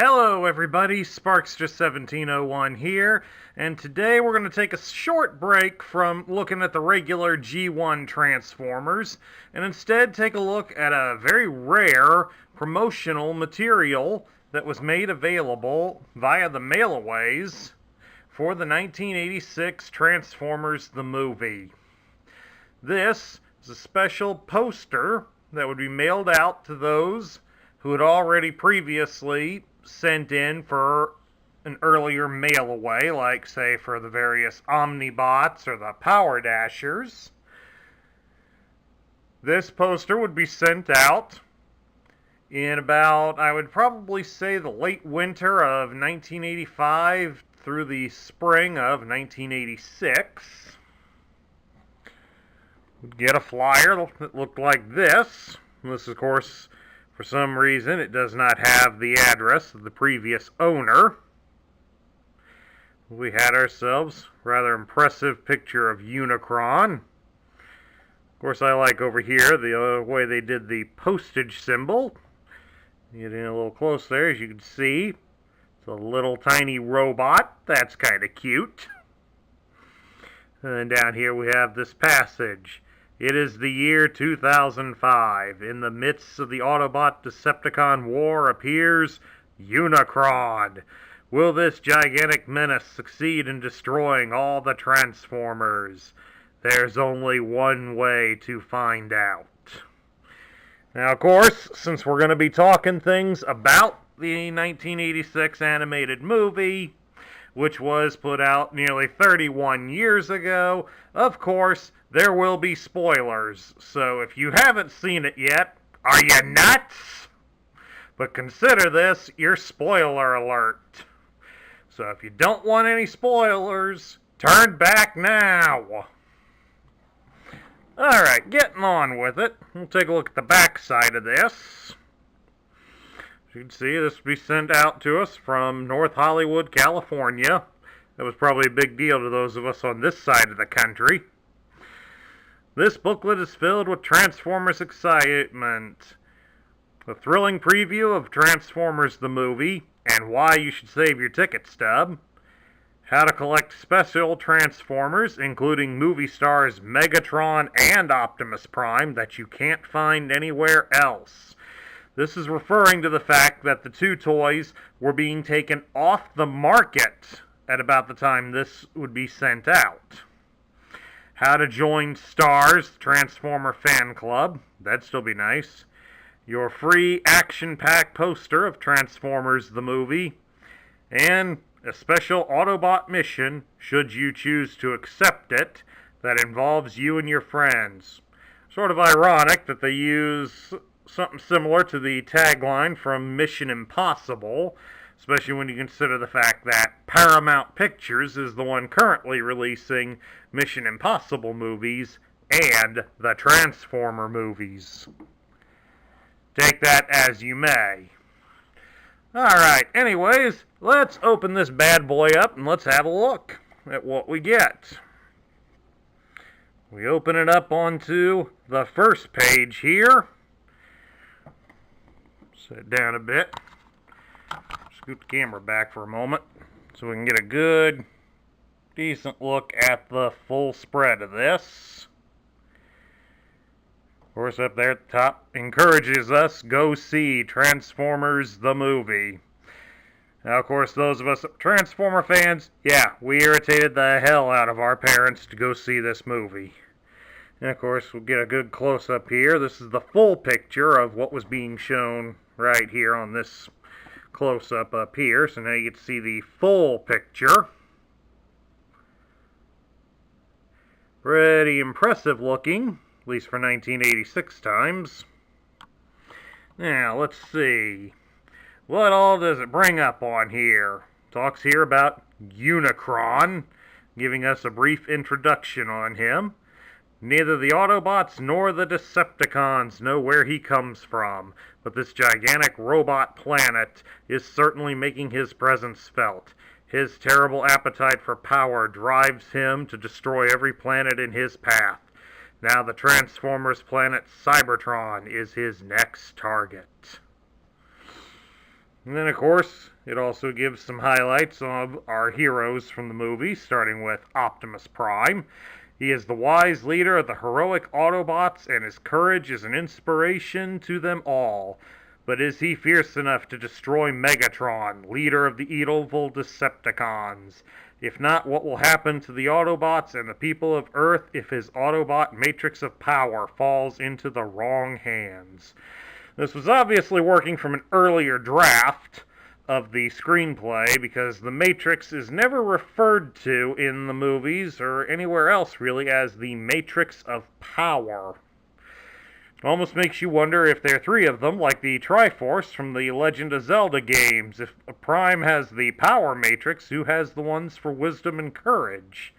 Hello everybody, Sparkster1701 here, and today we're going to take a short break from looking at the regular G1 Transformers, and instead take a look at a very rare promotional material that was made available via the mailaways for the 1986 Transformers the Movie. This is a special poster that would be mailed out to those who had already previously sent in for an earlier mail away, like say for the various Omnibots or the Power Dashers. This poster would be sent out in about, I would probably say, the late winter of 1985 through the spring of 1986. We'd get a flyer that looked like this. This, of course, for some reason, it does not have the address of the previous owner. We had ourselves a rather impressive picture of Unicron. Of course, I like over here the way they did the postage symbol. Get in a little close there, as you can see. It's a little tiny robot. That's kind of cute. And down here we have this passage. It is the year 2005. In the midst of the Autobot-Decepticon war appears Unicron. Will this gigantic menace succeed in destroying all the Transformers? There's only one way to find out. Now, of course, since we're going to be talking things about the 1986 animated movie, which was put out nearly 31 years ago, of course, there will be spoilers. So if you haven't seen it yet, are you nuts? But consider this your spoiler alert. So if you don't want any spoilers, turn back now. Alright, getting on with it. We'll take a look at the back side of this. As you can see, this will be sent out to us from North Hollywood, California. That was probably a big deal to those of us on this side of the country. This booklet is filled with Transformers excitement. A thrilling preview of Transformers the Movie, and why you should save your ticket stub. How to collect special Transformers, including movie stars Megatron and Optimus Prime, that you can't find anywhere else. This is referring to the fact that the two toys were being taken off the market at about the time this would be sent out. How to join STARS Transformer Fan Club. That'd still be nice. Your free action-packed poster of Transformers the Movie. And a special Autobot mission, should you choose to accept it, that involves you and your friends. Sort of ironic that they use something similar to the tagline from Mission Impossible, especially when you consider the fact that Paramount Pictures is the one currently releasing Mission Impossible movies and the Transformer movies. Take that as you may. Alright, anyways, let's open this bad boy up and let's have a look at what we get. We open it up onto the first page here. Sit down a bit. Scoot the camera back for a moment so we can get a good, decent look at the full spread of this. Of course, up there at the top encourages us, go see Transformers the Movie. Now, of course, those of us Transformer fans, yeah, we irritated the hell out of our parents to go see this movie. And, of course, we'll get a good close-up here. This is the full picture of what was being shown right here on this close-up up here. So now you can see the full picture. Pretty impressive looking, at least for 1986 times. Now, let's see. What all does it bring up on here? Talks here about Unicron, giving us a brief introduction on him. Neither the Autobots nor the Decepticons know where he comes from, but this gigantic robot planet is certainly making his presence felt. His terrible appetite for power drives him to destroy every planet in his path. Now the Transformers planet Cybertron is his next target. And then, of course, it also gives some highlights of our heroes from the movie, starting with Optimus Prime. He is the wise leader of the heroic Autobots, and his courage is an inspiration to them all. But is he fierce enough to destroy Megatron, leader of the evil Decepticons? If not, what will happen to the Autobots and the people of Earth if his Autobot matrix of power falls into the wrong hands? This was obviously working from an earlier draft of the screenplay because the Matrix is never referred to in the movies or anywhere else really as the Matrix of Power. It almost makes you wonder if there are three of them, like the Triforce from the Legend of Zelda games. If Prime has the Power Matrix, who has the ones for wisdom and courage?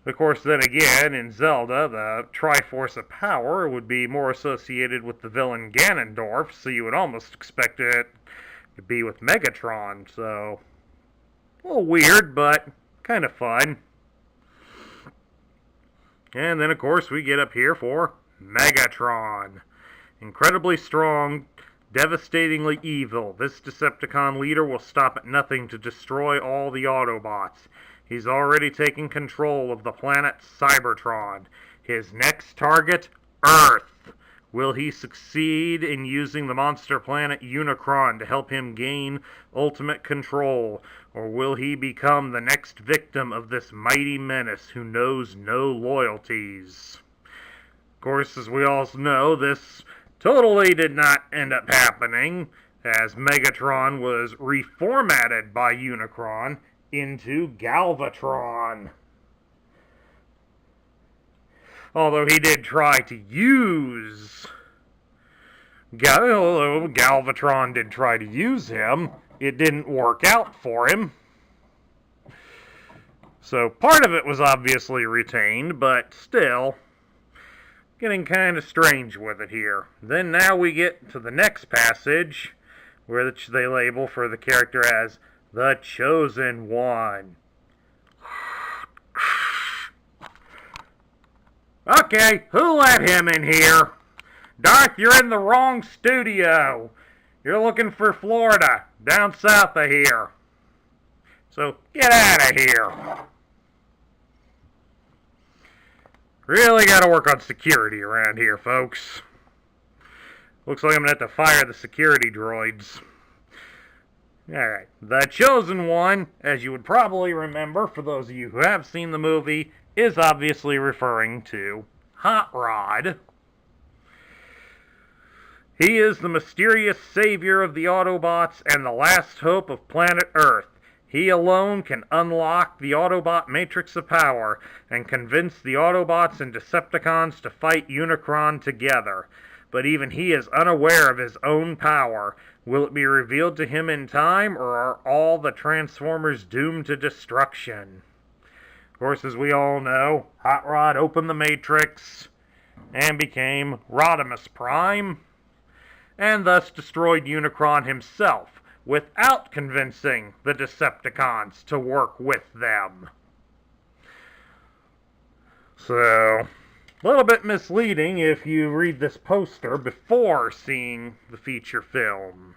Of course, then again, in Zelda, the Triforce of Power would be more associated with the villain Ganondorf, so you would almost expect it to be with Megatron, so a little weird, but kind of fun. And then, of course, we get up here for Megatron. Incredibly strong, devastatingly evil, this Decepticon leader will stop at nothing to destroy all the Autobots. He's already taken control of the planet Cybertron. His next target, Earth. Will he succeed in using the monster planet Unicron to help him gain ultimate control? Or will he become the next victim of this mighty menace who knows no loyalties? Of course, as we all know, this totally did not end up happening, as Megatron was reformatted by Unicron into Galvatron. Although he did try to use Galvatron did try to use him, it didn't work out for him. So part of it was obviously retained, but still getting kind of strange with it here. Then now we get to the next passage, which they label for the character as the Chosen One. Okay, who let him in here? Darth, you're in the wrong studio. You're looking for Florida, down south of here. So get out of here. Really gotta work on security around here, folks. Looks like I'm gonna have to fire the security droids. Alright, the Chosen One, as you would probably remember, for those of you who have seen the movie, is obviously referring to Hot Rod. He is the mysterious savior of the Autobots and the last hope of planet Earth. He alone can unlock the Autobot matrix of power and convince the Autobots and Decepticons to fight Unicron together. But even he is unaware of his own power. Will it be revealed to him in time, or are all the Transformers doomed to destruction? Of course, as we all know, Hot Rod opened the Matrix and became Rodimus Prime, and thus destroyed Unicron himself, without convincing the Decepticons to work with them. So, a little bit misleading if you read this poster before seeing the feature film.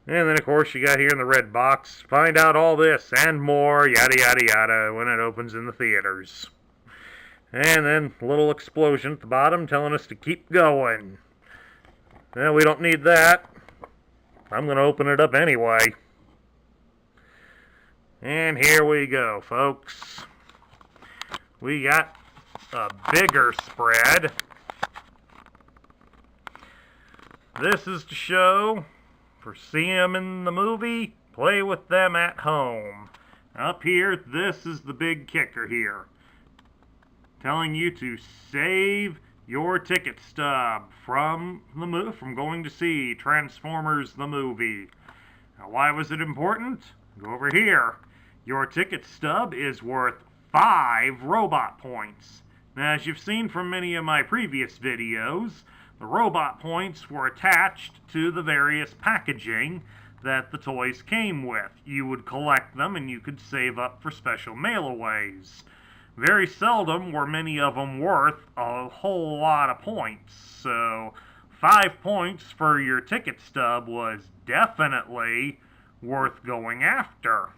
And then, of course, you got here in the red box, find out all this and more, yada yada yada, when it opens in the theaters. And then, a little explosion at the bottom telling us to keep going. Well, we don't need that. I'm going to open it up anyway. And here we go, folks. We got a bigger spread. This is to show for see them in the movie, play with them at home. Up here, this is the big kicker here. Telling you to save your ticket stub from going to see Transformers the movie. Now, why was it important? Go over here. Your ticket stub is worth 5 robot points. Now, as you've seen from many of my previous videos, the robot points were attached to the various packaging that the toys came with. You would collect them and you could save up for special mail-aways. Very seldom were many of them worth a whole lot of points, so 5 points for your ticket stub was definitely worth going after.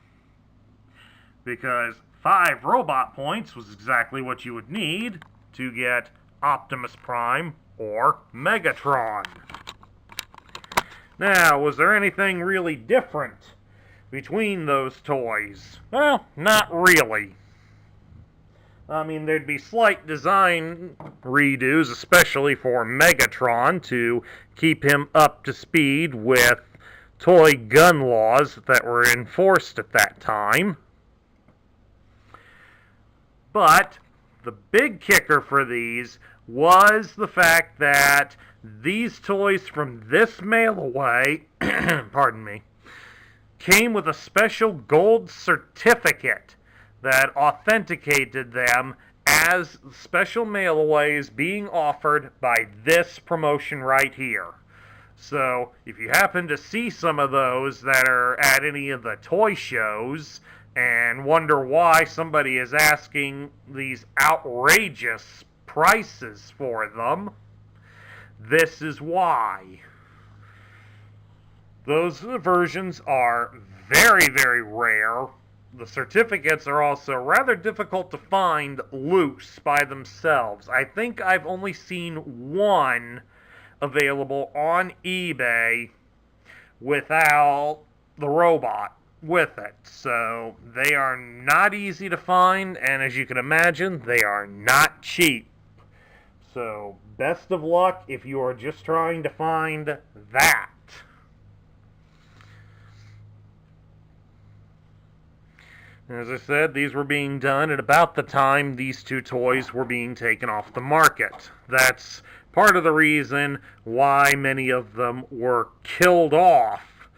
Because 5 robot points was exactly what you would need to get Optimus Prime or Megatron. Now, was there anything really different between those toys? Well, not really. I mean, there'd be slight design redos, especially for Megatron, to keep him up to speed with toy gun laws that were enforced at that time. But the big kicker for these was the fact that these toys from this mail-away, pardon me, came with a special gold certificate that authenticated them as special mail-aways being offered by this promotion right here. So, if you happen to see some of those that are at any of the toy shows and wonder why somebody is asking these outrageous prices for them, this is why. Those versions are very, very rare. The certificates are also rather difficult to find loose by themselves. I think I've only seen one available on eBay without the robot with it. So they are not easy to find, and as you can imagine, they are not cheap. So best of luck if you are just trying to find that. As I said, these were being done at about the time these two toys were being taken off the market. That's part of the reason why many of them were killed off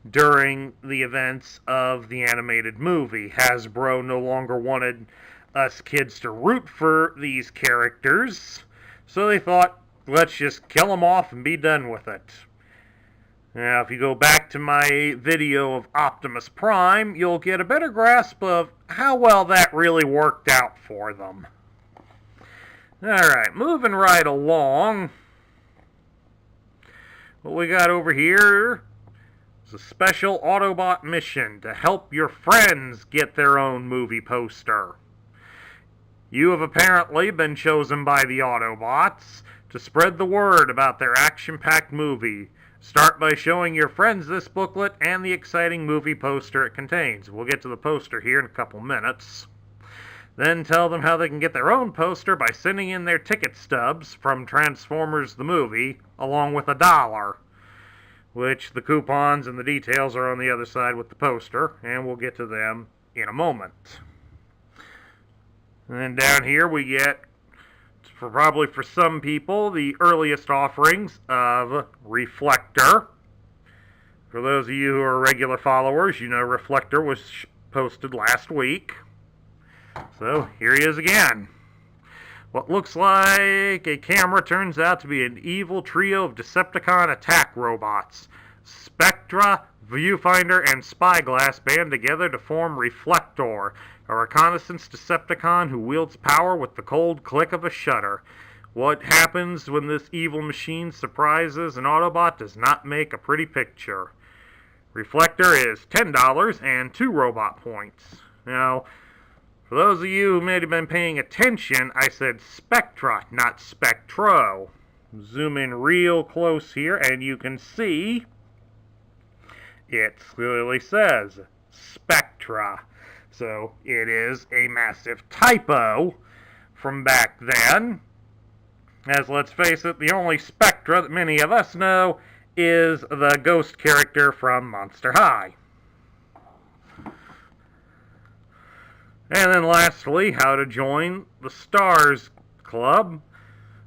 during the events of the animated movie. Hasbro no longer wanted us kids to root for these characters, so they thought, let's just kill them off and be done with it. Now, if you go back to my video of Optimus Prime, you'll get a better grasp of how well that really worked out for them. Alright, moving right along. What we got over here is a special Autobot mission to help your friends get their own movie poster. You have apparently been chosen by the Autobots to spread the word about their action-packed movie. Start by showing your friends this booklet and the exciting movie poster it contains. We'll get to the poster here in a couple minutes. Then tell them how they can get their own poster by sending in their ticket stubs from Transformers the Movie, along with $1, which the coupons and the details are on the other side with the poster, and we'll get to them in a moment. And then down here we get, probably for some people, the earliest offerings of Reflector. For those of you who are regular followers, you know Reflector was posted last week. So here he is again. What looks like a camera turns out to be an evil trio of Decepticon attack robots. Spectra, Viewfinder, and Spyglass band together to form Reflector, a reconnaissance Decepticon who wields power with the cold click of a shutter. What happens when this evil machine surprises an Autobot does not make a pretty picture. Reflector is $10 and 2 robot points. Now, for those of you who may have been paying attention, I said Spectra, not Spectro. Zoom in real close here and you can see it clearly says Spectra. So it is a massive typo from back then. As let's face it, the only Spectra that many of us know is the ghost character from Monster High. And then lastly, how to join the STARS Club.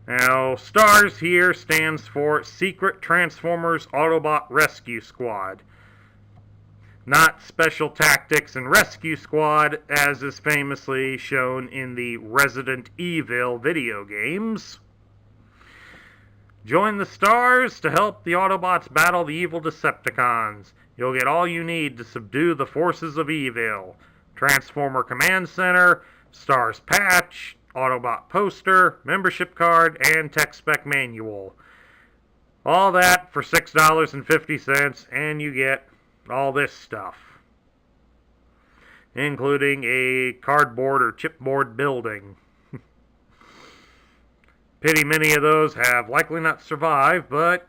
Now, STARS here stands for Secret Transformers Autobot Rescue Squad. Not Special Tactics and Rescue Squad, as is famously shown in the Resident Evil video games. Join the STARS to help the Autobots battle the evil Decepticons. You'll get all you need to subdue the forces of evil. Transformer Command Center, STARS patch, Autobot poster, membership card, and tech spec manual. All that for $6.50, and you get all this stuff, including a cardboard or chipboard building. Pity many of those have likely not survived, but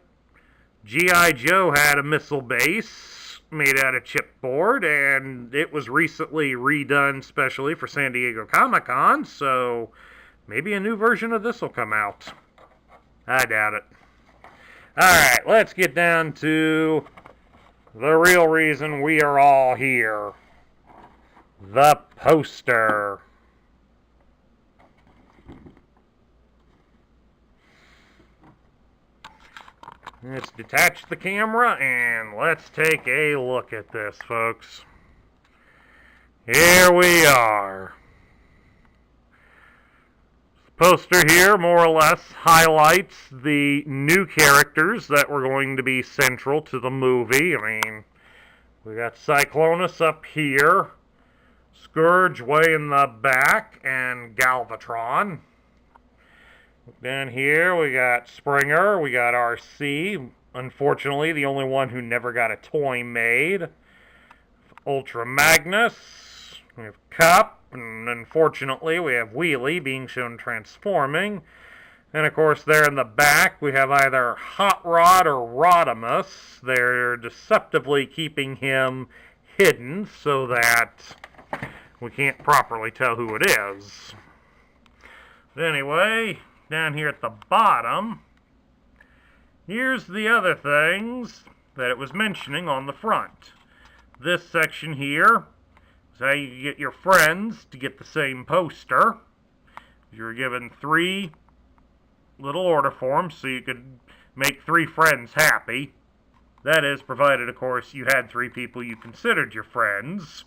G.I. Joe had a missile base made out of chipboard, and it was recently redone specially for San Diego Comic-Con, so maybe a new version of this will come out. I doubt it. Alright, let's get down to the real reason we are all here. The poster. Let's detach the camera and let's take a look at this, folks. Here we are. The poster here more or less highlights the new characters that were going to be central to the movie. I mean, we got Cyclonus up here, Scourge way in the back, and Galvatron. Down here we got Springer, we got RC, unfortunately the only one who never got a toy made. Ultra Magnus, we have Cup, and unfortunately we have Wheelie being shown transforming. And of course there in the back we have either Hot Rod or Rodimus. They're deceptively keeping him hidden so that we can't properly tell who it is. But anyway, down here at the bottom, here's the other things that it was mentioning on the front. This section here is how you get your friends to get the same poster. You're given 3 little order forms so you could make 3 friends happy. That is, provided, of course, you had 3 people you considered your friends.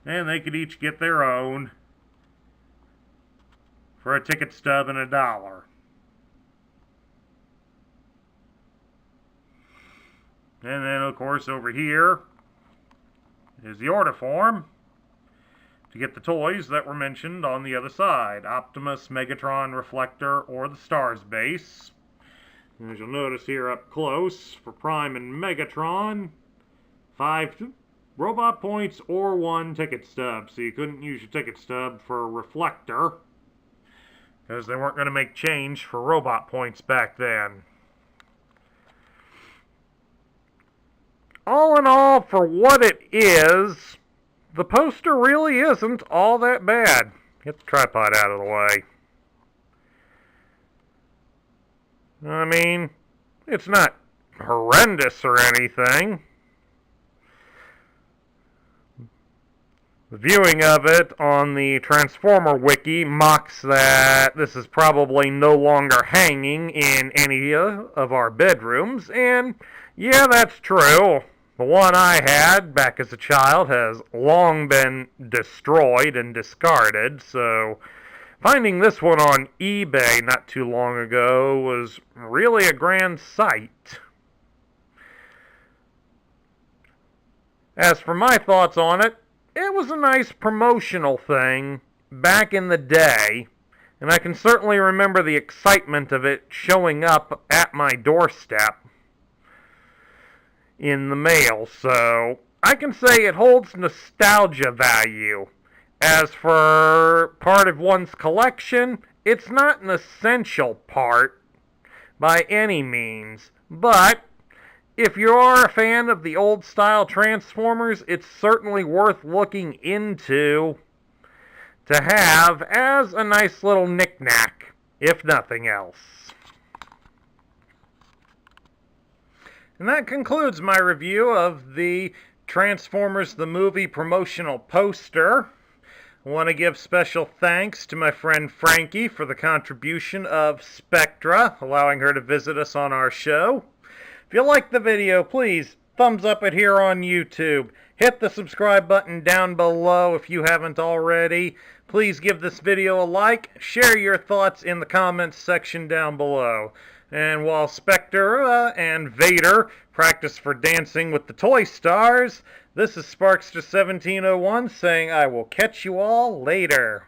And they could each get their own for a ticket stub and $1. And then, of course, over here is the order form to get the toys that were mentioned on the other side. Optimus, Megatron, Reflector, or the Stars base. And as you'll notice here up close, for Prime and Megatron, 5 robot points or 1 ticket stub. So you couldn't use your ticket stub for Reflector, because they weren't going to make change for robot points back then. All in all, for what it is, the poster really isn't all that bad. Get the tripod out of the way. I mean, it's not horrendous or anything. The viewing of it on the Transformer Wiki mocks that this is probably no longer hanging in any of our bedrooms, and yeah, that's true. The one I had back as a child has long been destroyed and discarded, so finding this one on eBay not too long ago was really a grand sight. As for my thoughts on it, it was a nice promotional thing back in the day, and I can certainly remember the excitement of it showing up at my doorstep in the mail, so I can say it holds nostalgia value. As for part of one's collection, it's not an essential part by any means, but if you are a fan of the old style Transformers, it's certainly worth looking into to have as a nice little knick-knack, if nothing else. And that concludes my review of the Transformers the Movie promotional poster. I want to give special thanks to my friend Frankie for the contribution of Spectra, allowing her to visit us on our show. If you liked the video, please thumbs up it here on YouTube. Hit the subscribe button down below if you haven't already. Please give this video a like. Share your thoughts in the comments section down below. And while Spectra and Vader practice for dancing with the toy stars, this is Sparkster1701 saying I will catch you all later.